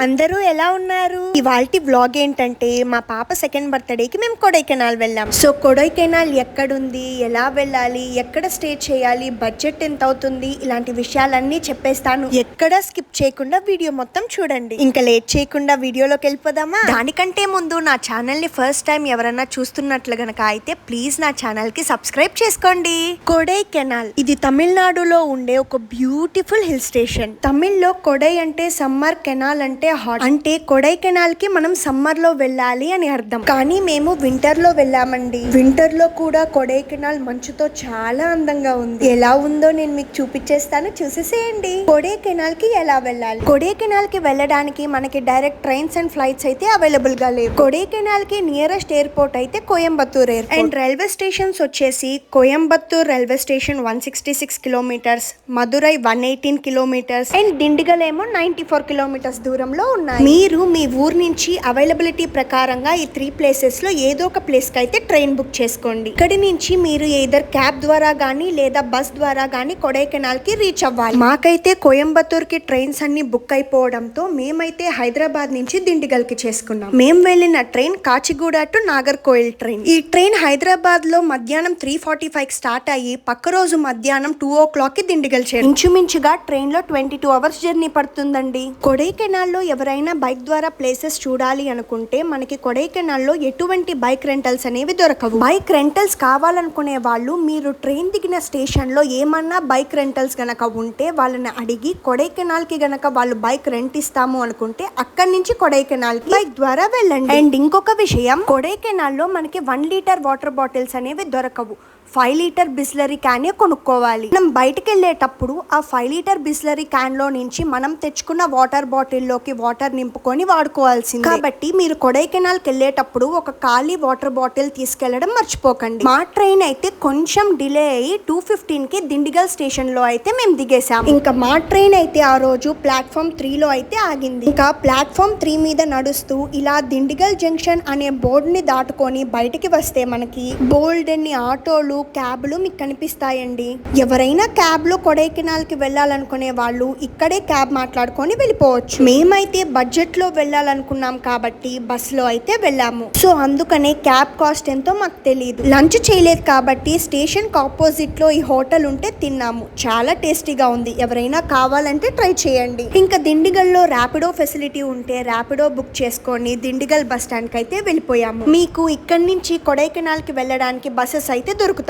అందరూ ఎలా ఉన్నారు? ఇవాల్టి వ్లాగ్ ఏంటంటే మా పాప సెకండ్ బర్త్డేకి మేము కొడైకెనాల్ వెళ్ళాం. సో కొడైకెనాల్ ఎక్కడుంది, ఎలా వెళ్ళాలి, ఎక్కడ స్టే చేయాలి, బడ్జెట్ ఎంత అవుతుంది, ఇలాంటి విషయాలన్నీ చెప్పేస్తాను. ఎక్కడ స్కిప్ చేయకుండా వీడియో మొత్తం చూడండి. ఇంకా లేట్ చేయకుండా వీడియోలోకి వెళ్ళిపోదామా? దానికంటే ముందు నా ఛానల్ ని ఫస్ట్ టైం ఎవరైనా చూస్తున్నట్లు గనక అయితే ప్లీజ్ నా ఛానల్ కి సబ్స్క్రైబ్ చేసుకోండి. కొడైకెనాల్ ఇది తమిళనాడులో ఉండే ఒక బ్యూటిఫుల్ హిల్ స్టేషన్. తమిళ్లో కొడై అంటే సమ్మర్, కెనాల్ అంటే హాట్. అంటే కొడైకెనాల్ కి మనం సమ్మర్ లో వెళ్ళాలి అని అర్థం. కానీ మేము వింటర్ లో వెళ్ళామండి. వింటర్ లో కూడా కొడైకెనాల్ మంచుతో చాలా అందంగా ఉంది. ఎలా ఉందో నేను మీకు చూపించేస్తాను, చూసేసేయండి. కొడైకెనాల్ కి ఎలా వెళ్ళాలి? కొడైకెనాల్ కి వెళ్ళడానికి మనకి డైరెక్ట్ ట్రైన్స్ అండ్ ఫ్లైట్స్ అయితే అవైలబుల్ గా లేవు. కొడైకెనాల్ కి నియరెస్ట్ ఎయిర్పోర్ట్ అయితే Coimbatore airport. And railway stations వచ్చేసి Coimbatore railway station 166 kilometres, Madurai 118 kilometres and Dindigul ఏమో 94 కిలోమీటర్స్ దూరంలో ఉన్నాయి. మీరు మీ ఊరు నుంచి అవైలబిలిటీ ప్రకారంగా ఈ 3 ప్లేసెస్ లో ఏదో ఒక ప్లేస్ కి అయితే ట్రైన్ బుక్ చేసుకోండి. ఇక్కడి నుంచి మీరు ఏదర్ క్యాబ్ ద్వారా గానీ లేదా బస్ ద్వారా గానీ కొడైకెనాల్ కి రీచ్ అవ్వాలి. మాకైతే కోయంబత్తూర్ కి ట్రైన్స్ అన్ని బుక్ అయిపోవడంతో మేమైతే హైదరాబాద్ నుంచి దిండిగల్ కి చేసుకున్నాం. మేము వెళ్ళిన train Kacheguda to Nagercoil train. ఈ ట్రైన్ హైదరాబాద్ లో మధ్యాహ్నం 3:45 స్టార్ట్ అయ్యి పక్క రోజు మధ్యాహ్నం 2 o'clock కి దిండిగల్ చేరు. ఇంచుమించుగా ట్రైన్ లో 22 hours జర్నీ పడుతుందండి. కొడైకెనాల్ లో ఎవరైనా బైక్ ద్వారా ప్లేసెస్ చూడాలి అనుకుంటే మనకి కొడైకెనాల్ లో ఎటువంటి బైక్ రెంటల్స్ అనేవి దొరకవు. బైక్ రెంటల్స్ కావాలనుకునే వాళ్ళు మీరు ట్రైన్ దిగిన స్టేషన్ లో ఏమన్నా బైక్ రెంటల్స్ గనక ఉంటే వాళ్ళని అడిగి కొడైకెనాల్ కి గనక వాళ్ళు బైక్ రెంట్ ఇస్తాము అనుకుంటే అక్కడి నుంచి కొడైకెనాల్ కి బైక్ ద్వారా వెళ్ళండి. అండ్ ఇంకొక విషయం, కొడైకెనాల్ లో మనకి 1 లీటర్ వాటర్ బాటిల్స్ అనేవి దొరకవు. 5 లీటర్ బిస్లరీ క్యాన్ కొనుక్కోవాలి. మనం బయటకు వెళ్ళేటప్పుడు ఆ 5 లీటర్ బిస్లరీ క్యాన్ లో నుంచి మనం తెచ్చుకున్న వాటర్ బాటిల్ లోకి వాటర్ నింపుకొని వాడుకోవాల్సింది. కాబట్టి మీరు కొడైకెనాల్ కి వెళ్ళేటప్పుడు ఒక ఖాళీ వాటర్ బాటిల్ తీసుకెళ్లడం మర్చిపోకండి. మా ట్రైన్ అయితే కొంచెం డిలే అయ్యి 2:15 కి దిండిగల్ స్టేషన్ లో అయితే మేము దిగేసాం. ఇంకా మా ట్రైన్ అయితే ఆ రోజు ప్లాట్ఫామ్ 3 లో అయితే ఆగింది. ఇంకా ప్లాట్ఫామ్ 3 మీద నడుస్తూ ఇలా దిండిగల్ జంక్షన్ అనే బోర్డు ని దాటుకొని బయటికి వస్తే మనకి బోల్డ్ అన్ని ఆటోలు, క్యాబ్లు మీకు కనిపిస్తాయండి. ఎవరైనా క్యాబ్ లో కొడైకెనాల్ కి వెళ్ళాలనుకునే వాళ్ళు ఇక్కడే క్యాబ్ మాట్లాడుకొని వెళ్ళిపోవచ్చు. మేమైతే బడ్జెట్ లో వెళ్ళాలనుకున్నాం కాబట్టి బస్ లో అయితే వెళ్ళాము. సో అందుకనే క్యాబ్ కాస్ట్ ఎంతో మాకు తెలియదు. లంచ్ చేయలేదు కాబట్టి స్టేషన్ కి ఆపోజిట్ లో ఈ హోటల్ ఉంటే తిన్నాము. చాలా టేస్టీగా ఉంది. ఎవరైనా కావాలంటే ట్రై చేయండి. ఇంకా దిండిగల్ లో ర్యాపిడో ఫెసిలిటీ ఉంటే ర్యాపిడో బుక్ చేసుకొని దిండిగల్ బస్ స్టాండ్ కి అయితే వెళ్ళిపోయాము. మీకు ఇక్కడి నుంచి కొడైకెనాల్ కి వెళ్ళడానికి బస్సెస్ అయితే దొరుకుతాయి.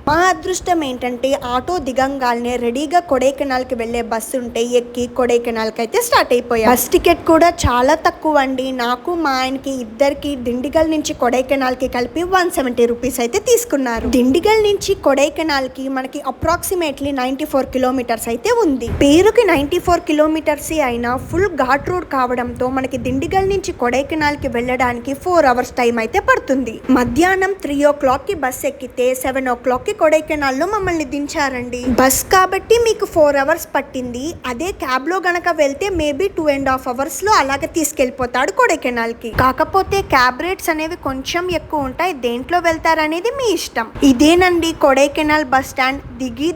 మా అదృష్టం ఏంటంటే ఆటో దిగంగానే రెడీగా కొడైకెనాల్ కి వెళ్లే బస్సు ఉంటే ఎక్కి కొడైకెనాల్ కి అయితే స్టార్ట్ అయిపోయాం. బస్ టికెట్ కూడా చాలా తక్కువ అండి. నాకు మా ఆయనకి ఇద్దరికి దిండిగల్ నుంచి కొడైకెనాల్ కి కలిపి 170 రూపీస్ అయితే తీసుకున్నారు. దిండిగల్ నుంచి కొడైకెనాల్ కి మనకి అప్రాక్సిమేట్లీ 94 కిలోమీటర్స్ అయితే ఉంది. పేరుకి 94 కిలోమీటర్స్ అయినా ఫుల్ ఘాట్ రోడ్ కావడంతో మనకి దిండిగల్ నుంచి కొడైకెనాల్ కి వెళ్ళడానికి 4 hours టైం అయితే పడుతుంది. మధ్యాహ్నం 3 o'clock కి బస్ ఎక్కితే 7 o'clock కి కొడైకెనాల్ లో మమ్మల్ని దించారండి. బస్ కాబట్టి మీకు 4 hours పట్టింది. అదే క్యాబ్ లో గనక వెళ్తే మేబీ 2.5 hours లో అలాగే తీసుకెళ్లిపోతాడు కొడైకెనాల్ కి. కాకపోతే క్యాబ్ రేట్స్ అనేవి కొంచెం ఎక్కువ ఉంటాయి. దేంట్లో వెళ్తారనేది మీ ఇష్టం. ఇదేనండి కొడైకెనాల్ బస్ స్టాండ్.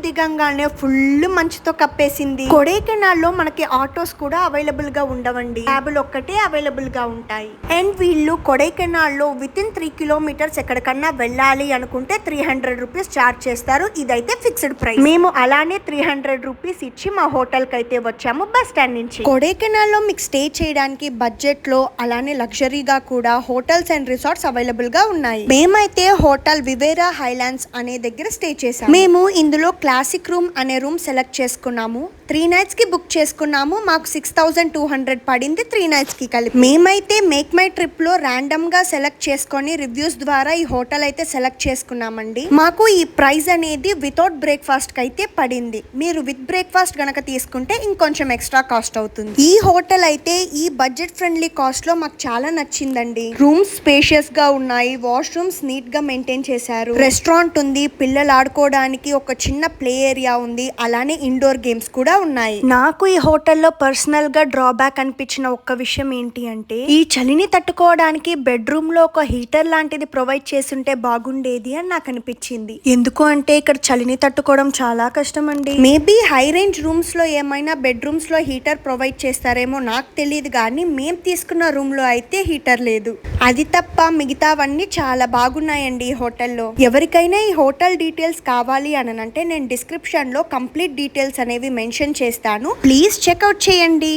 దిగంగానే ఫుల్ మంచుతో కప్పేసింది. కొడైకెనాల్ లో మనకి ఆటోస్ కూడా అవైలబుల్ గా ఉండవండి. క్యాబులు ఒక్కటే అవైలబుల్ గా ఉంటాయి. అండ్ వీళ్ళు కొడైకెనాల్ లో విత్ ఇన్ 3 kilometers ఎక్కడికన్నా వెళ్ళాలి అనుకుంటే 300 రూపీస్ చార్జ్ చేస్తారు. ఇదైతే ఫిక్స్డ్ ప్రైస్. మేము అలానే 300 రూపీస్ ఇచ్చి మా హోటల్ కి అయితే వచ్చాము బస్ స్టాండ్ నుంచి. కొడైకెనాల్ లో మీకు స్టే చేయడానికి బడ్జెట్ లో అలానే లగ్జరీగా కూడా హోటల్స్ అండ్ రిసార్ట్స్ అవైలబుల్ గా ఉన్నాయి. మేమైతే హోటల్ వివేరా హైలాండ్స్ అనే దగ్గర స్టే చేసాం. మేము ఇందులో క్లాసిక్ రూమ్ అనే రూమ్ సెలెక్ట్ చేసుకున్నాము. 3 nights కి బుక్ చేసుకున్నాము. మాకు 6200 పడింది 3 nights కి కలిపి. మేమైతే మేక్ మై ట్రిప్ లో ర్యాండమ్ గా సెలెక్ట్ చేసుకొని రివ్యూస్ ద్వారా ఈ హోటల్ అయితే సెలెక్ట్ చేసుకున్నామండి. మాకు ఈ ప్రైస్ అనేది వితౌట్ బ్రేక్ఫాస్ట్ కి అయితే పడింది. మీరు విత్ బ్రేక్ఫాస్ట్ గనక తీసుకుంటే ఇంకొంచెం ఎక్స్ట్రా కాస్ట్ అవుతుంది. ఈ హోటల్ అయితే ఈ బడ్జెట్ ఫ్రెండ్లీ కాస్ట్ లో మాకు చాలా నచ్చిందండి. రూమ్స్ స్పేషియస్ గా ఉన్నాయి. వాష్రూమ్స్ నీట్ గా మెయింటైన్ చేశారు. రెస్టారెంట్ ఉంది. పిల్లలు ఆడుకోవడానికి ఒక చిన్న ప్లే ఏరియా ఉంది. అలానే ఇండోర్ గేమ్స్ కూడా ఉన్నాయి. నాకు ఈ హోటల్లో పర్సనల్ గా డ్రాబ్యాక్ అనిపించిన ఒక్క విషయం ఏంటి అంటే, ఈ చలిని తట్టుకోవడానికి బెడ్రూమ్ లో ఒక హీటర్ లాంటిది ప్రొవైడ్ చేసుంటే బాగుండేది అని నాకు అనిపించింది. ఎందుకు అంటే ఇక్కడ చలిని తట్టుకోవడం చాలా కష్టం అండి. మేబీ హై రేంజ్ రూమ్స్ లో ఏమైనా బెడ్రూమ్స్ లో హీటర్ ప్రొవైడ్ చేస్తారేమో నాకు తెలియదు, కానీ మేము తీసుకున్న రూమ్ లో అయితే హీటర్ లేదు. అది తప్ప మిగతావన్నీ చాలా బాగున్నాయండి ఈ హోటల్లో. ఎవరికైనా ఈ హోటల్ డీటెయిల్స్ కావాలి అని అంటే నేను డిస్క్రిప్షన్ లో కంప్లీట్ డీటెయిల్స్ అనేవి మెన్షన్ చేస్తాను, ప్లీజ్ చెక్అవుట్ చేయండి.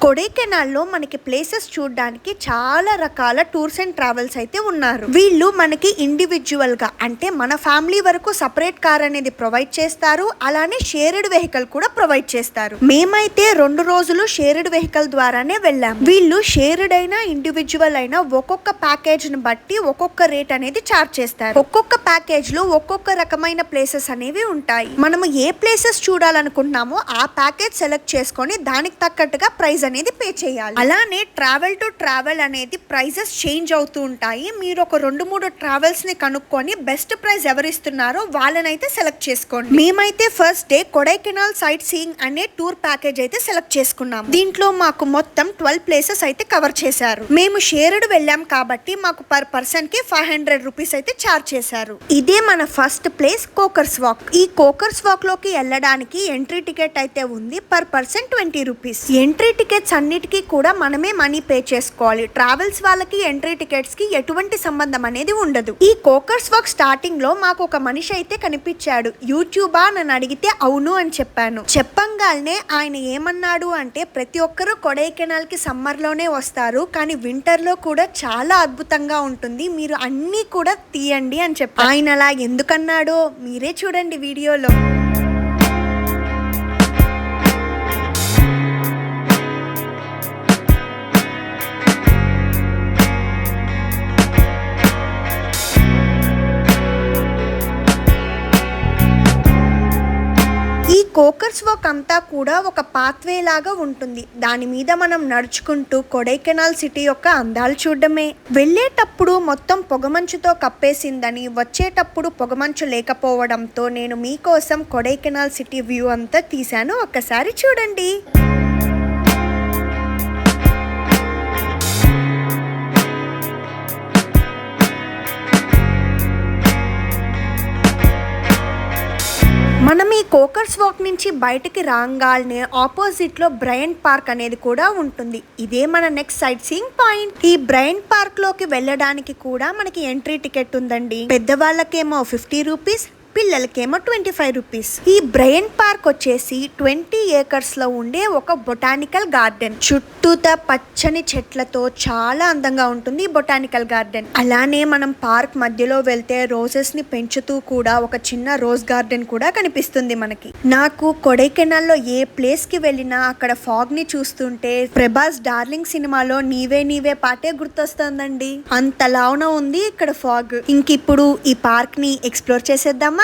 కొడైకెనాల్లో మనకి ప్లేసెస్ చూడడానికి చాలా రకాల టూర్స్ అండ్ ట్రావెల్స్ అయితే ఉన్నారు. వీళ్ళు మనకి ఇండివిజువల్ గా అంటే మన ఫ్యామిలీ వరకు సపరేట్ కార్ అనేది ప్రొవైడ్ చేస్తారు, అలానే షేర్డ్ వెహికల్ కూడా ప్రొవైడ్ చేస్తారు. మేమైతే 2 రోజులు షేర్డ్ వెహికల్ ద్వారానే వెళ్ళాము. వీళ్ళు షేర్డ్ అయినా ఇండివిజువల్ అయినా ఒక్కొక్క ప్యాకేజ్ ని బట్టి ఒక్కొక్క రేట్ అనేది చార్జ్ చేస్తారు. ఒక్కొక్క ప్యాకేజ్ లో ఒక్కొక్క రకమైన ప్లేసెస్ అనేవి ఉంటాయి. మనము ఏ ప్లేసెస్ చూడాలనుకుంటున్నామో ఆ ప్యాకేజ్ సెలెక్ట్ చేసుకొని దానికి తగ్గట్టుగా ప్రైస్ అనేది పే చేయాలి. అలానే ట్రావెల్ టు ట్రావెల్ అనేది ప్రైజెస్ చేంజ్ అవుతూ ఉంటాయి. మీరు ఒక 2-3 ట్రావెల్స్ ని కనుక్కొని బెస్ట్ ప్రైస్ ఎవరిస్తున్నారో వాళ్ళనైతే సెలెక్ట్ చేసుకోండి. మేమైతే first day Kodaikanal sight seeing అనే టూర్ ప్యాకేజ్ అయితే సెలెక్ట్ చేసుకున్నాం. దీంట్లో మాకు మొత్తం 12 ప్లేసెస్ అయితే కవర్ చేశారు. మేము షేర్డ్ వెళ్ళాం కాబట్టి మాకు పర్ పర్సన్ కి 500 రూపీస్ అయితే చార్జ్ చేశారు. ఇదే మన ఫస్ట్ ప్లేస్ కోకర్స్ వాక్. ఈ కోకర్స్ వాక్ లోకి వెళ్ళడానికి ఎంట్రీ టికెట్ అయితే ఉంది, per person 20 rupees. Entry tickets అన్నిటికీ కూడా మనమే మనీ పే చేసుకోవాలి. ట్రావెల్స్ వాళ్ళకి ఎంట్రీ టికెట్స్ కి ఎటువంటి సంబంధం అనేది ఉండదు. ఈ కోకర్స్ వాక్ స్టార్టింగ్ లో మాకు ఒక మనిషి అయితే కనిపించాడు. యూట్యూబా నన్ను అడిగితే అవును అని చెప్పాను. చెప్పంగానే ఆయన ఏమన్నాడు అంటే, ప్రతి ఒక్కరూ కొడైకెనాల్ కి సమ్మర్ లోనే వస్తారు, కానీ వింటర్ లో కూడా చాలా అద్భుతంగా ఉంటుంది, మీరు అన్ని కూడా తీయండి అని చెప్పారు. ఆయన అలా ఎందుకన్నాడో మీరే చూడండి వీడియోలో. కోకర్స్ వాక్ అంతా కూడా ఒక పాత్వే లాగా ఉంటుంది. దాని మీద మనం నడుచుకుంటూ కొడైకెనాల్ సిటీ యొక్క అందాలు చూడడమే. వెళ్ళేటప్పుడు మొత్తం పొగమంచుతో కప్పేసిందని, వచ్చేటప్పుడు పొగమంచు లేకపోవడంతో నేను మీకోసం కొడైకెనాల్ సిటీ వ్యూ అంతా తీశాను, ఒక్కసారి చూడండి. మనం ఈ కోకర్స్ వాక్ నుంచి బయటకి రాగానే ఆపోజిట్ లో బ్రయంట్ పార్క్ అనేది కూడా ఉంటుంది. ఇదే మన నెక్స్ట్ సైట్ సీయింగ్ పాయింట్. ఈ బ్రయంట్ పార్క్ లోకి వెళ్ళడానికి కూడా మనకి ఎంట్రీ టికెట్ ఉందండి. పెద్దవాళ్ళకేమో 50 రూపీస్, పిల్లలకేమో 25 రూపీస్. ఈ బ్రయంట్ పార్క్ వచ్చేసి 20 ఏకర్స్ లో ఉండే ఒక బొటానికల్ గార్డెన్. చుట్టూతా పచ్చని చెట్లతో చాలా అందంగా ఉంటుంది ఈ బొటానికల్ గార్డెన్. అలానే మనం పార్క్ మధ్యలో వెళ్తే రోజెస్ ని పెంచుతూ కూడా ఒక చిన్న రోజ్ గార్డెన్ కూడా కనిపిస్తుంది మనకి. నాకు కొడైకెనాల్ లో ఏ ప్లేస్ కి వెళ్ళినా అక్కడ ఫాగ్ ని చూస్తుంటే ప్రభాస్ డార్లింగ్ సినిమాలో నీవే నీవే పాటే గుర్తొస్తుందండి. అంతలావున ఉంది ఇక్కడ ఫాగ్. ఇంకిప్పుడు ఈ పార్క్ ని ఎక్స్ప్లోర్ చేసేద్దామా?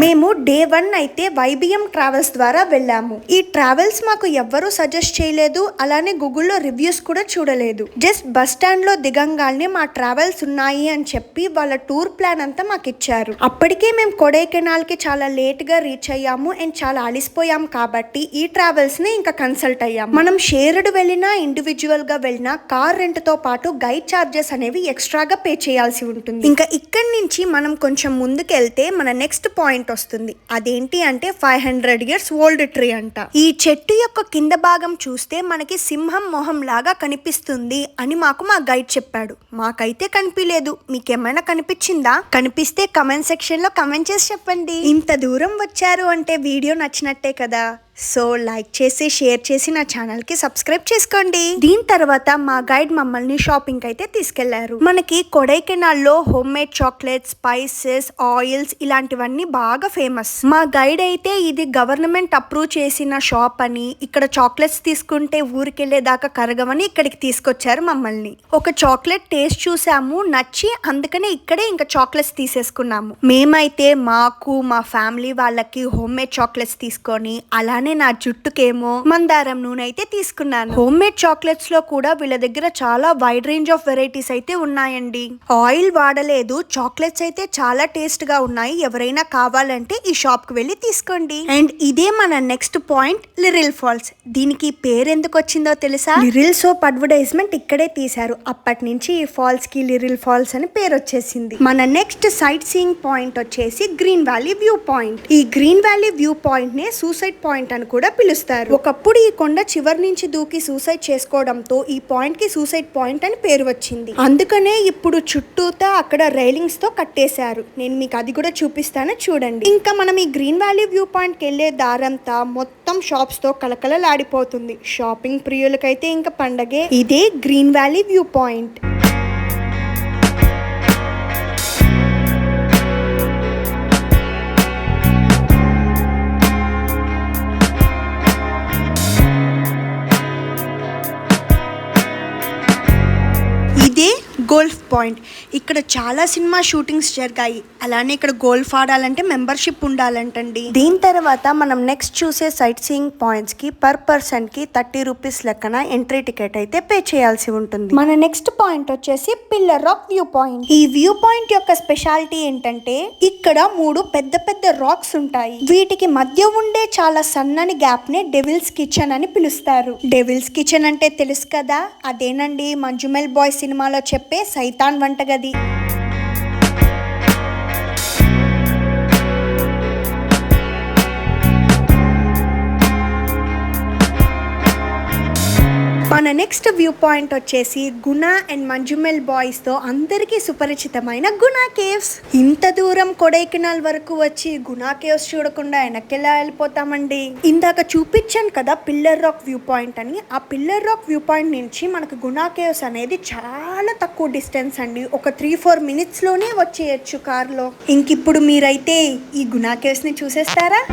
మేము డే 1 అయితే వైబిఎం ట్రావెల్స్ ద్వారా వెళ్ళాము. ఈ ట్రావెల్స్ మాకు ఎవ్వరూ సజెస్ట్ చేయలేదు, అలానే గూగుల్లో రివ్యూస్ కూడా చూడలేదు. జస్ట్ బస్ స్టాండ్ లో దిగంగానే మా ట్రావెల్స్ ఉన్నాయి అని చెప్పి వాళ్ళ టూర్ ప్లాన్ అంతా మాకు ఇచ్చారు. అప్పటికే మేము కొడైకెనాల్ కి చాలా లేట్ గా రీచ్ అయ్యాము అండ్ చాలా అలిసిపోయాం కాబట్టి ఈ ట్రావెల్స్ ని ఇంకా కన్సల్ట్ అయ్యాము. మనం షేర్డ్ వెళ్ళినా ఇండివిజువల్ గా వెళ్ళినా కార్ రెంట్ తో పాటు గైడ్ చార్జెస్ అనేవి ఎక్స్ట్రాగా పే చేయాల్సి ఉంటుంది. ఇంకా ఇక్కడి నుంచి మనం కొంచెం ముందుకు వెళ్తే మన నెక్స్ట్ పాయింట్ వస్తుంది. అదేంటి అంటే 500 years ఓల్డ్ ట్రీ అంట. ఈ చెట్టు యొక్క కింద భాగం చూస్తే మనకి సింహం మొహం లాగా కనిపిస్తుంది అని మాకు మా గైడ్ చెప్పాడు. మాకైతే కనిపించలేదు, మీకేమైనా కనిపించిందా? కనిపిస్తే కమెంట్ సెక్షన్ లో కమెంట్ చేసి చెప్పండి. ఇంత దూరం వచ్చారు అంటే వీడియో నచ్చినట్టే కదా. సో లైక్ చేసి షేర్ చేసి నా ఛానల్ కి సబ్స్క్రైబ్ చేసుకోండి. దీని తర్వాత మా గైడ్ మమ్మల్ని షాపింగ్ అయితే తీసుకెళ్లారు. మనకి కొడైకెనాల్లో homemade chocolates, spices, oils ఇలాంటివన్నీ బాగా ఫేమస్. మా గైడ్ అయితే ఇది గవర్నమెంట్ అప్రూవ్ చేసిన షాప్ అని, ఇక్కడ చాక్లెట్స్ తీసుకుంటే ఊరికెళ్లేదాకా కరగవని ఇక్కడికి తీసుకొచ్చారు మమ్మల్ని. ఒక చాక్లెట్ టేస్ట్ చూసాము, నచ్చి అందుకనే ఇక్కడే ఇంకా చాక్లెట్స్ తీసేసుకున్నాము. మేమైతే మాకు మా ఫ్యామిలీ వాళ్ళకి హోమ్ మేడ్ చాక్లెట్స్ తీసుకొని అలానే నా జుట్టుకేమో మందారం నూనె అయితే తీసుకున్నాను. హోమ్ మేడ్ చాక్లెట్స్ లో కూడా వీళ్ళ దగ్గర చాలా వైడ్ రేంజ్ ఆఫ్ వెరైటీస్ అయితే ఉన్నాయండి. ఆయిల్ వాడలేదు, చాక్లెట్స్ అయితే చాలా టేస్ట్ గా ఉన్నాయి. ఎవరైనా కావాలంటే ఈ షాప్ కి వెళ్ళి తీసుకోండి. అండ్ ఇదే మన నెక్స్ట్ పాయింట్, లిరిల్ ఫాల్స్. దీనికి పేరు ఎందుకు వచ్చిందో తెలుసా? లిరిల్ సోప్ అడ్వర్టైజ్మెంట్ ఇక్కడే తీశారు. అప్పటి నుంచి ఈ ఫాల్స్ కి లిరిల్ ఫాల్స్ అని పేరు వచ్చేసింది. మన నెక్స్ట్ సైట్ సీయింగ్ పాయింట్ వచ్చేసి గ్రీన్ వ్యాలీ వ్యూ పాయింట్. ఈ గ్రీన్ వ్యాలీ వ్యూ పాయింట్ నే సూసైడ్ పాయింట్ అని కూడా పిలుస్తారు. ఒకప్పుడు ఈ కొండ చివరి నుంచి దూకి సూసైడ్ చేసుకోవడంతో ఈ పాయింట్ కి సూసైడ్ పాయింట్ అని పేరు వచ్చింది. అందుకనే ఇప్పుడు చుట్టూతా అక్కడ రైలింగ్స్ తో కట్టేశారు. నేను మీకు అది కూడా చూపిస్తాను, చూడండి. ఇంకా మనం ఈ గ్రీన్ వ్యాలీ వ్యూ పాయింట్ కి వెళ్లే దారంతా మొత్తం షాప్స్ తో కలకలలాడిపోతుంది. షాపింగ్ ప్రియులకైతే ఇంకా పండగే. ఇదే గ్రీన్ వ్యాలీ వ్యూ పాయింట్. ఇదే గోల్ఫ్ పాయింట్. ఇక్కడ చాలా సినిమా షూటింగ్స్ జరిగాయి. అలానే ఇక్కడ గోల్ఫ్ ఆడాలంటే మెంబర్షిప్ ఉండాలంటండి. దీని తర్వాత మనం నెక్స్ట్ చూసే సైట్ సీయింగ్ పాయింట్స్ కి పర్ పర్సన్ కి 30 రూపీస్ లెక్కన ఎంట్రీ టికెట్ అయితే పే చేయాల్సి ఉంటుంది. మన నెక్స్ట్ పాయింట్ వచ్చేసి పిల్లర్ రాక్ వ్యూ పాయింట్. ఈ వ్యూ పాయింట్ యొక్క స్పెషాలిటీ ఏంటంటే ఇక్కడ 3 పెద్ద పెద్ద రాక్స్ ఉంటాయి. వీటికి మధ్య ఉండే చాలా సన్నని గ్యాప్ నే డెవిల్స్ కిచెన్ అని పిలుస్తారు. డెవిల్స్ కిచెన్ అంటే తెలుసు కదా, అదేనండి మంజుమెల్ బాయ్ సినిమాలో చెప్పే సైతాన్ వంటగది. మన నెక్స్ట్ వ్యూ పాయింట్ వచ్చేసి గుణ అండ్ మంజుమెల్ బాయ్స్ తో అందరికీ సుపరిచితమైన గుణా కేవ్స్. ఇంత దూరం కొడైకెనాల్ వరకు వచ్చి గుణా కేవ్స్ చూడకుండా వెనక్కెలా వెళ్ళిపోతామండి. ఇందాక చూపించాను కదా పిల్లర్ రాక్ వ్యూ పాయింట్ అని. ఆ పిల్లర్ రాక్ వ్యూ పాయింట్ నుంచి మనకు గుణా కేవ్స్ అనేది చాలా తక్కువ డిస్టెన్స్ అండి. ఒక 3-4 మినిట్స్ లోనే వచ్చేయచ్చు కార్లో. ఇంకిప్పుడు మీరైతే ఈ గుణా కేవ్స్ ని చూసేస్తారా?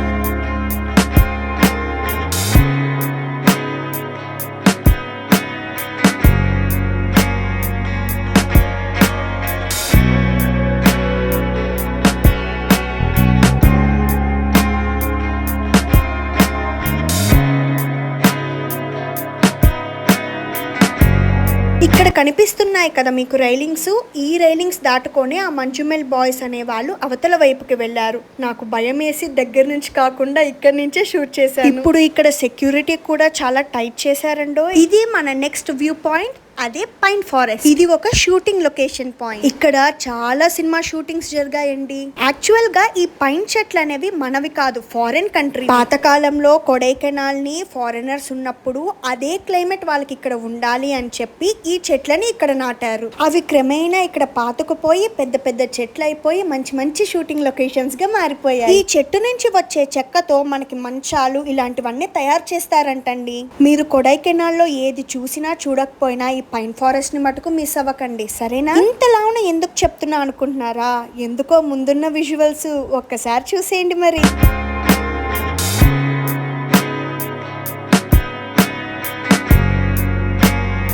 ఇక్కడ కనిపిస్తున్నాయి కదా మీకు రైలింగ్స్. ఈ రైలింగ్స్ దాటుకొని ఆ మంజుమెల్ బాయ్స్ అనే వాళ్ళు అవతల వైపుకి వెళ్లారు. నాకు భయం వేసి దగ్గర నుంచి కాకుండా ఇక్కడ నుంచే షూట్ చేశాను. ఇప్పుడు ఇక్కడ సెక్యూరిటీ కూడా చాలా టైట్ చేశారండో. ఇది మన నెక్స్ట్ వ్యూ పాయింట్, అదే పైన్ ఫారెస్ట్. ఇది ఒక షూటింగ్ లొకేషన్ పాయింట్. ఇక్కడ చాలా సినిమా షూటింగ్స్ జరిగాయండి. యాక్చువల్ గా ఈ పైన్ చెట్లు అనేవి మనవి కాదు, ఫారెన్ కంట్రీ. పాతకాలంలో కొడైకెనాల్ ని ఫారినర్స్ ఉన్నప్పుడు అదే క్లైమేట్ వాళ్ళకి ఇక్కడ ఉండాలి అని చెప్పి ఈ చెట్లని ఇక్కడ నాటారు. అవి క్రమేణా ఇక్కడ పాతుకుపోయి పెద్ద పెద్ద చెట్లు అయిపోయి మంచి మంచి షూటింగ్ లొకేషన్స్ గా మారిపోయాయి. ఈ చెట్టు నుంచి వచ్చే చెక్కతో మనకి మంచాలు ఇలాంటివన్నీ తయారు చేస్తారంటండి. మీరు కొడైకెనాల్ లో ఏది చూసినా చూడకపోయినా ఈ పైన్ ఫారెస్ట్ ని మటుకు మిస్ అవ్వకండి, సరేనా? ఇంతలావున ఎందుకు చెప్తున్నా అనుకుంటున్నారా? ఎందుకో ముందున్న విజువల్స్ ఒక్కసారి చూసేయండి మరి.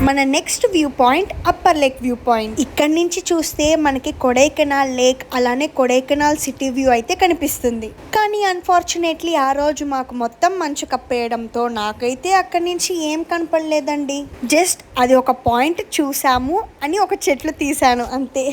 మన next view point upper lake view point. ఇక్కడ నుంచి చూస్తే మనకి కొడైకెనాల్ లేక్ అలానే కొడైకెనాల్ సిటీ వ్యూ అయితే కనిపిస్తుంది. కానీ అన్ఫార్చునేట్లీ ఆ రోజు మాకు మొత్తం మంచు కప్పేయడంతో నాకైతే అక్కడి నుంచి ఏం కనపడలేదండి. జస్ట్ అది ఒక పాయింట్ చూసాము అని ఒక చెట్లు తీసాను అంతే.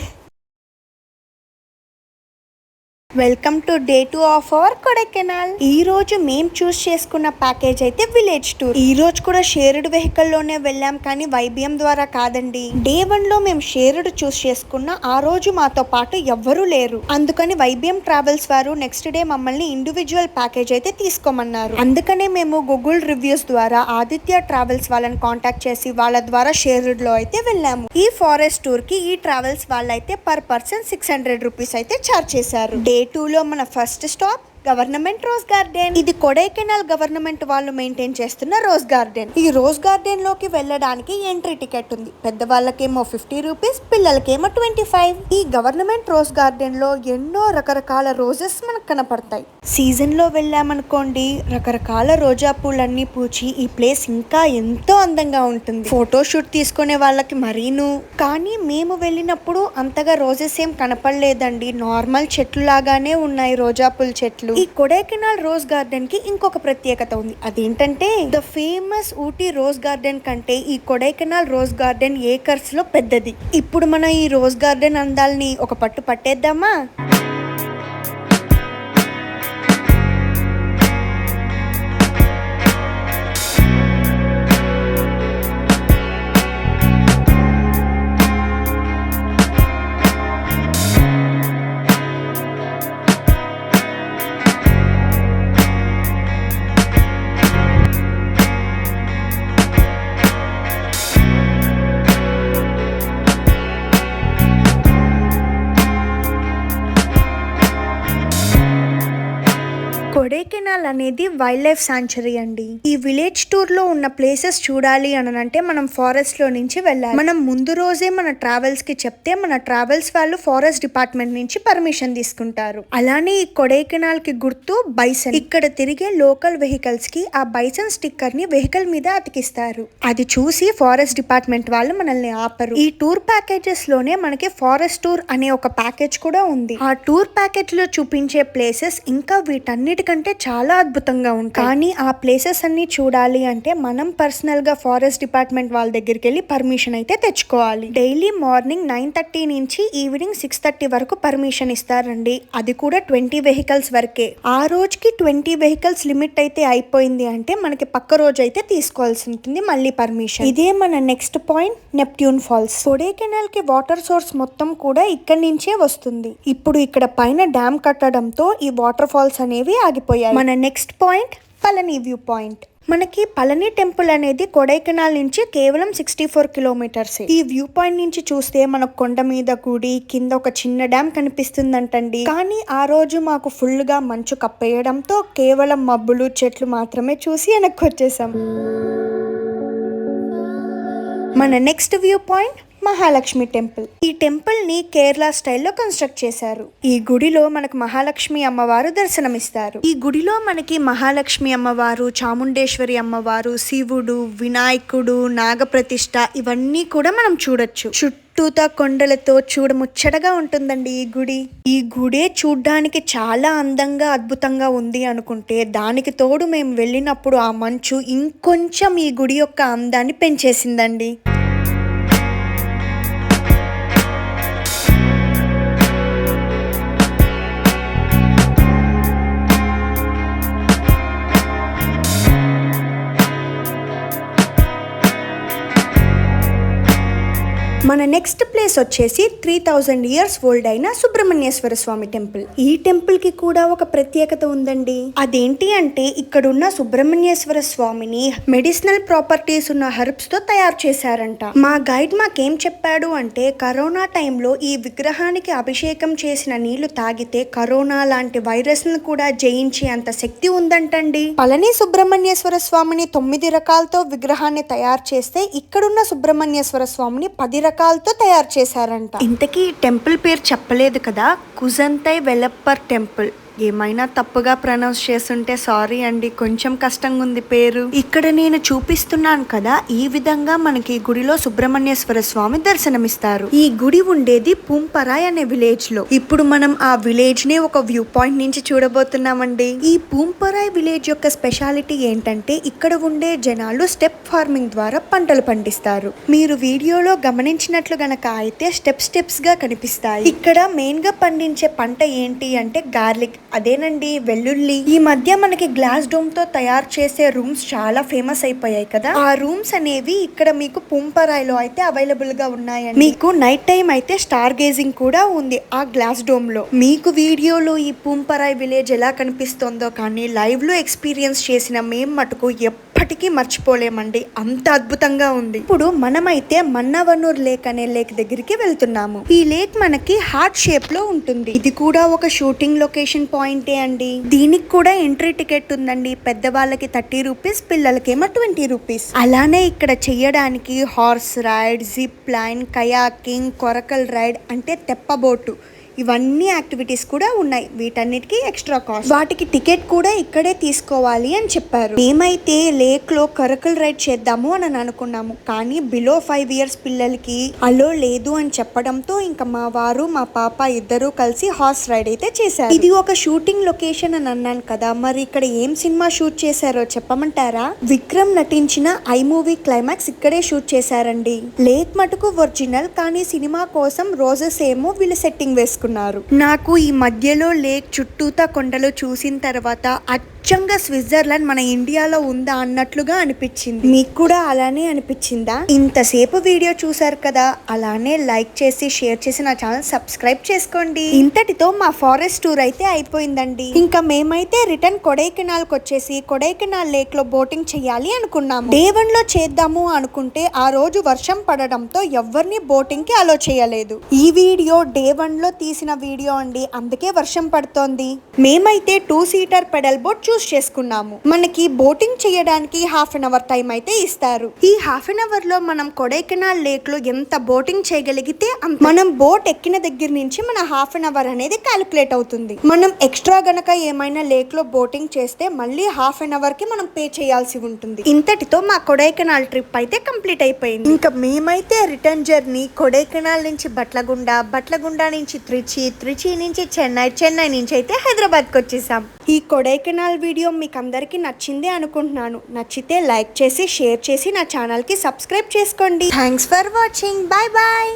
Welcome to day 2 of our Kodaikanal. ఈ రోజు మేం చూస్ చేసుకున్న ప్యాకేజ్ అయితే విలేజ్ టూర్. ఈ రోజు కూడా షేర్డ్ వెహికల్ లోనే వెళ్ళాం, కానీ వైబిఎం ద్వారా కాదండి. డే 1 లో మేము షేర్డ్ చూస్ చేసుకున్న ఆ రోజు మాతో పాటు ఎవ్వరూ లేరు. అందుకని వైబిఎం ట్రావెల్స్ వారు నెక్స్ట్ డే మమ్మల్ని ఇండివిజువల్ ప్యాకేజ్ అయితే తీసుకోమన్నారు. అందుకనే మేము గూగుల్ రివ్యూస్ ద్వారా ఆదిత్య ట్రావెల్స్ వాళ్ళని కాంటాక్ట్ చేసి వాళ్ళ ద్వారా షేర్డ్ లో అయితే వెళ్ళాము. ఈ ఫారెస్ట్ టూర్ కి ఈ ట్రావెల్స్ వాళ్ళైతే పర్ పర్సన్ 600 రూపీస్ అయితే చార్జ్ చేశారు. డే 2 లో మన first stop government rose garden. ఇది కొడైకెనాల్ గవర్నమెంట్ వాళ్ళు మెయింటైన్ చేస్తున్న రోజ్ గార్డెన్. ఈ రోజ్ గార్డెన్ లోకి వెళ్ళడానికి ఎంట్రీ టికెట్ ఉంది. పెద్దవాళ్ళకేమో 50 రూపీస్, పిల్లలకేమో 25. ఈ గవర్నమెంట్ రోజ్ గార్డెన్ లో ఎన్నో రకరకాల రోజెస్ మనకు కనపడతాయి. సీజన్ లో వెళ్ళామనుకోండి, రకరకాల రోజా పూలన్నీ పూచి ఈ ప్లేస్ ఇంకా ఎంతో అందంగా ఉంటుంది. ఫోటోషూట్ తీసుకునే వాళ్ళకి మరీను. కానీ మేము వెళ్ళినప్పుడు అంతగా రోజెస్ ఏం కనపడలేదండి. నార్మల్ చెట్లు లాగానే ఉన్నాయి రోజా పూల చెట్లు. ఈ కొడైకెనాల్ రోజ్ గార్డెన్ కి ఇంకొక ప్రత్యేకత ఉంది. అదేంటంటే the famous Ooty rose garden కంటే ఈ కొడైకెనాల్ రోజ్ గార్డెన్ ఏకర్స్ లో పెద్దది. ఇప్పుడు మనం ఈ రోజ్ గార్డెన్ అందాల్ని ఒక పట్టు పట్టేద్దామా? కొడైకెనాల్ అనేది వైల్డ్ లైఫ్ సాంచురీ అండి. ఈ విలేజ్ టూర్ లో ఉన్న ప్లేసెస్ చూడాలి అని అంటే మనం ఫారెస్ట్ లో నుంచి వెళ్ళాలి. మనం ముందు రోజే మన ట్రావెల్స్ కి చెప్తే మన ట్రావెల్స్ వాళ్ళు ఫారెస్ట్ డిపార్ట్మెంట్ నుంచి పర్మిషన్ తీసుకుంటారు. అలానే ఈ కొడైకెనాల్ కి గుర్తు బైసన్. ఇక్కడ తిరిగే లోకల్ వెహికల్స్ కి ఆ బైసన్ స్టిక్కర్ ని వెహికల్ మీద అతికిస్తారు. అది చూసి ఫారెస్ట్ డిపార్ట్మెంట్ వాళ్ళు మనల్ని ఆపరు. ఈ టూర్ ప్యాకేజెస్ లోనే మనకి ఫారెస్ట్ టూర్ అనే ఒక ప్యాకేజ్ కూడా ఉంది. ఆ టూర్ ప్యాకేజ్ లో చూపించే ప్లేసెస్ ఇంకా వీటన్నిటికంటే చాలా అద్భుతంగా ఉంటాయి. కానీ ఆ ప్లేసెస్ అన్ని చూడాలి అంటే మనం పర్సనల్ గా ఫారెస్ట్ డిపార్ట్మెంట్ వాళ్ళ దగ్గరికి వెళ్ళి పర్మిషన్ అయితే తెచ్చుకోవాలి. డైలీ మార్నింగ్ 9:30 నుంచి ఈవినింగ్ 6:30 వరకు పర్మిషన్ ఇస్తారండి. అది కూడా 20 వెహికల్స్ వరకే. ఆ రోజుకి 20 వెహికల్స్ లిమిట్ అయితే అయిపోయింది అంటే మనకి పక్క రోజు అయితే తీసుకోవాల్సి ఉంటుంది మళ్ళీ పర్మిషన్. ఇదే మన next point, Neptune falls. Kodaikanal కి వాటర్ సోర్స్ మొత్తం కూడా ఇక్కడి నుంచే వస్తుంది. ఇప్పుడు ఇక్కడ పైన డ్యామ్ కట్టడంతో ఈ వాటర్ ఫాల్స్ అనేవి ఆగిపోయాయి. మన next point Palani view point. మనకి పళని టెంపుల్ అనేది కొడైకెనాల్ నుంచి కేవలం 64 కిలోమీటర్స్. ఈ వ్యూ పాయింట్ నుంచి చూస్తే మనకు కొండ మీద గుడి, కింద ఒక చిన్న డ్యామ్ కనిపిస్తుందంటండి. కానీ ఆ రోజు మాకు ఫుల్ గా మంచు కప్పేయడంతో కేవలం మబ్బులు, చెట్లు మాత్రమే చూసి వెనక్కి వచ్చేసాం. మన next view point Mahalakshmi temple. ఈ టెంపుల్ ని కేరళ స్టైల్లో కన్స్ట్రక్ట్ చేశారు. ఈ గుడిలో మనకు మహాలక్ష్మి అమ్మవారు దర్శనమిస్తారు. ఈ గుడిలో మనకి మహాలక్ష్మి అమ్మవారు, చాముండేశ్వరి అమ్మవారు, శివుడు, వినాయకుడు, నాగప్రతిష్ఠ ఇవన్నీ కూడా మనం చూడొచ్చు. చుట్టూతా కొండలతో చూడముచ్చటగా ఉంటుందండి ఈ గుడి. ఈ గుడే చూడ్డానికి చాలా అందంగా అద్భుతంగా ఉంది అనుకుంటే దానికి తోడు మేము వెళ్ళినప్పుడు ఆ మంచు ఇంకొంచెం ఈ గుడి యొక్క అందాన్ని పెంచేసిందండి. మన నెక్స్ట్ ప్లేస్ వచ్చేసి 3000 ఇయర్స్ ఓల్డ్ అయిన సుబ్రహ్మణ్యేశ్వర స్వామి టెంపుల్. ఈ టెంపుల్ కి కూడా ఒక ప్రత్యేకత ఉందండి. అదేంటి అంటే ఇక్కడున్న సుబ్రహ్మణ్యేశ్వర స్వామిని మెడిసినల్ ప్రాపర్టీస్ ఉన్న హెర్బ్స్ తో తయారు చేశారంట. మా గైడ్ మాకేం చెప్పాడు అంటే కరోనా టైంలో ఈ విగ్రహానికి అభిషేకం చేసిన నీళ్లు తాగితే కరోనా లాంటి వైరస్ ను కూడా జయించే అంత శక్తి ఉందంటండి. పళని సుబ్రహ్మణ్యేశ్వర స్వామిని 9 రకాలతో విగ్రహాన్ని తయారు చేస్తే ఇక్కడున్న సుబ్రహ్మణ్యేశ్వర స్వామిని 10 రకాలతో తయారు చేశారంట. ఇంతకీ టెంపుల్ పేరు చెప్పలేదు కదా, కుజంతై వెలప్పర్ టెంపుల్. ఏమైనా తప్పుగా ప్రొనౌన్స్ చేస్తుంటే సారీ అండి, కొంచెం కష్టంగా ఉంది పేరు. ఇక్కడ నేను చూపిస్తున్నాను కదా, ఈ విధంగా మనకి ఈ గుడిలో సుబ్రహ్మణ్యేశ్వర స్వామి దర్శనమిస్తారు. ఈ గుడి ఉండేది పూంపరాయ్ అనే విలేజ్ లో. ఇప్పుడు మనం ఆ విలేజ్ ని ఒక వ్యూ పాయింట్ నుంచి చూడబోతున్నామండి. ఈ పూంపరాయ్ విలేజ్ యొక్క స్పెషాలిటీ ఏంటంటే ఇక్కడ ఉండే జనాలు స్టెప్ ఫార్మింగ్ ద్వారా పంటలు పండిస్తారు. మీరు వీడియోలో గమనించినట్లు గనక అయితే స్టెప్స్ గా కనిపిస్తాయి. ఇక్కడ మెయిన్ గా పండించే పంట ఏంటి అంటే గార్లిక్, అదేనండి వెల్లుల్లి. ఈ మధ్య మనకి గ్లాస్ డోమ్ తో తయారు చేసే రూమ్స్ చాలా ఫేమస్ అయిపోయాయి కదా, ఆ రూమ్స్ అనేవి ఇక్కడ మీకు పూంపరాయ్లో అయితే అవైలబుల్ గా ఉన్నాయండి. మీకు నైట్ టైం అయితే స్టార్ గేజింగ్ కూడా ఉంది ఆ గ్లాస్ డోమ్ లో. మీకు వీడియోలో ఈ పూంపరాయ్ విలేజ్ ఎలా కనిపిస్తుందో కానీ లైవ్ లో ఎక్స్పీరియన్స్ చేసిన మేం మటుకు ఎప్పటికీ మర్చిపోలేమండి, అంత అద్భుతంగా ఉంది. ఇప్పుడు మనమైతే మన్నవనూర్ లేక్ అనే లేక్ దగ్గరికి వెళ్తున్నాము. ఈ లేక్ మనకి హార్ట్ షేప్ లో ఉంటుంది. ఇది కూడా ఒక షూటింగ్ లొకేషన్ పాయింటే అండి. దీనికి కూడా ఎంట్రీ టికెట్ ఉందండి. పెద్దవాళ్ళకి 30 రూపీస్, పిల్లలకేమో 20 రూపీస్. అలానే ఇక్కడ చెయ్యడానికి horse ride, zip line, kayaking, coracle ride అంటే తెప్పబోటు, ఇవన్నీ యాక్టివిటీస్ కూడా ఉన్నాయి. వీటన్నిటికీ ఎక్స్ట్రా కాస్ట్. వాటికి టికెట్ కూడా ఇక్కడే తీసుకోవాలి అని చెప్పారు. మేమైతే లేక్ లో కరకల్ రైడ్ చేద్దాము అని అనుకున్నాము, కానీ బిలో 5 years పిల్లలకి అలో లేదు అని చెప్పడంతో ఇంకా మా వారు మా పాప ఇద్దరు కలిసి హార్స్ రైడ్ అయితే చేశారు. ఇది ఒక షూటింగ్ లొకేషన్ అని అన్నాను కదా, మరి ఇక్కడ ఏం సినిమా షూట్ చేశారో చెప్పమంటారా? విక్రమ్ నటించిన ఐ మూవీ క్లైమాక్స్ ఇక్కడే షూట్ చేశారండి. లేక్ మటుకు ఒరిజినల్, కానీ సినిమా కోసం రోజెస్ ఏమో వీళ్ళు సెట్టింగ్ వేసుకున్నారు. నాకు ఈ మధ్యలో లేక్ చుట్టూతా కొండలు చూసిన తర్వాత అచ్చంగా స్విట్జర్లాండ్ మన ఇండియాలో ఉందా అన్నట్లుగా అనిపించింది. మీకు కూడా అలానే అనిపించిందా? ఇంతసేపు వీడియో చూసారు కదా, అలానే లైక్ చేసి షేర్ చేసి నా ఛానల్ సబ్స్క్రైబ్ చేసుకోండి. ఇంతటితో మా ఫారెస్ట్ టూర్ అయితే అయిపోయిందండి. ఇంకా మేమైతే రిటర్న్ కొడైకెనాల్ కి వచ్చేసి కొడైకెనాల్ లేక్ లో బోటింగ్ చేయాలి అనుకున్నాము. డే 1 లో చేద్దాము అనుకుంటే ఆ రోజు వర్షం పడడంతో ఎవరిని బోటింగ్ కి అలో చేయలేదు. ఈ వీడియో డే 1 లో తీసిన వీడియో అండి, అందుకే వర్షం పడుతోంది. మేమైతే 2-seater పెడల్ బోట్ చూస్ చేసుకున్నాము. మనకి బోటింగ్ చేయడానికి 1/2 hour టైం అయితే ఇస్తారు. ఈ 1/2 hour లో మనం కొడైకెనాల్ లేక్ లో ఎంత బోటింగ్ చేయగలిగితే మనం బోట్ ఎక్కిన దగ్గర నుంచి మన 1/2 hour అనేది క్యాలిక్యులేట్ అవుతుంది. మనం ఎక్స్ట్రా గనక ఏమైనా లేక్ లో బోటింగ్ చేస్తే మళ్ళీ 1/2 hour కి మనం పే చేయాల్సి ఉంటుంది. ఇంతటితో మా కొడైకెనాల్ ట్రిప్ అయితే కంప్లీట్ అయిపోయింది. ఇంకా మేమైతే రిటర్న్ జర్నీ కొడైకెనాల్ నుంచి బట్లగుండ, బట్లగుండ నుంచి త్రిచి నుంచి చెన్నై నుంచి అయితే హైదరాబాద్కి వచ్చేసాం. ఈ కొడైకెనాల్ వీడియో మీకు అందరికీ నచ్చింది అనుకుంటున్నాను. నచ్చితే లైక్ చేసి షేర్ చేసి నా ఛానల్కి సబ్స్క్రైబ్ చేసుకోండి. Thanks for watching. Bye bye.